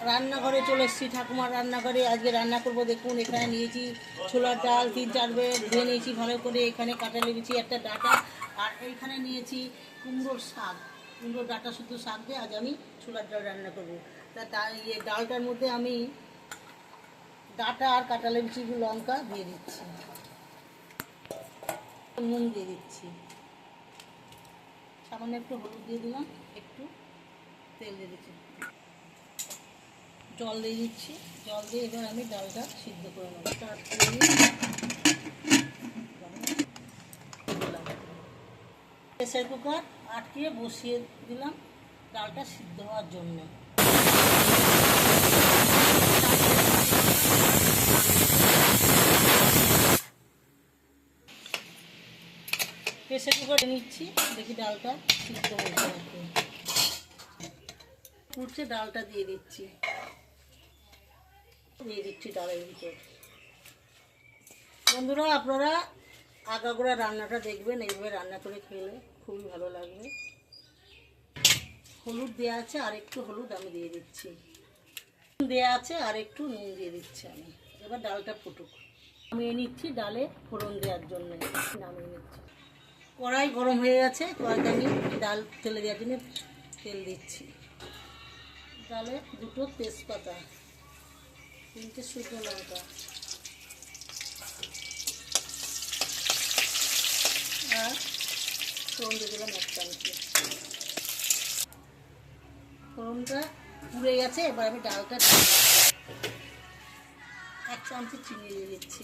রান্নাঘরে চলে এসেছি, ঠাকুমার রান্নাঘরে। আজকে রান্না করব। দেখুন এখানে নিয়েছি ছোলার ডাল 3-4 বের ধুয়ে নিয়েছি ভালো করে। এখানে কাটা লেগেছি একটা ডাঁটা, আর এইখানে নিয়েছি কুমড়োর শাক। কুমড়োর ডাঁটা শুধু শাক দিয়ে আজ আমি ছোলার ডাল রান্না করবো। ডালটার মধ্যে আমি ডাঁটা আর কাটা লেগেছি লঙ্কা দিয়ে দিচ্ছি, নুন দিয়ে দিচ্ছি, সামান্য একটু হলুদ দিয়ে দিলাম, একটু তেল দিয়ে দিচ্ছি, জল দিয়ে দিচ্ছি। জল দিয়ে এবার আমি ডালটা সিদ্ধ করে নেব। প্রেসার কুকার আটকে বসিয়ে দিলাম ডালটা সিদ্ধ হওয়ার জন্য। প্রেসার কুকারে নিচ্ছি, দেখি ডালটা সিদ্ধ হয়েছে নাকি। ফুটছে, ডালটা দিয়ে দিচ্ছি, ডালের ভিতর। বন্ধুরা, আপনারা আগাগোড়া রান্নাটা দেখবেন, এইভাবে রান্না করে খেলে খুবই ভালো লাগবে। হলুদ দেওয়া আছে, আর একটু হলুদ আমি দিয়ে দিচ্ছি, দেওয়া আছে আর একটু নুন দিয়ে দিচ্ছি আমি। এবার ডালটা ফুটুক। নামিয়ে নিচ্ছি ডালে ফোড়ন দেওয়ার জন্য, নামিয়ে নিচ্ছি। কড়াই গরম হয়ে গেছে, কড়াইতে আমি ডাল তেলে দেওয়ার জন্য তেল দিচ্ছি। ডালে 2টো তেজপাতা, 3টে শুকনো লঙ্কা, আর ফোড়ন দিয়ে দিলাম 1 চামচে। ফোড়নটা পুড়ে গেছে, এবার আমি ডালটা 1 চামচে চিনি দিয়ে দিচ্ছি।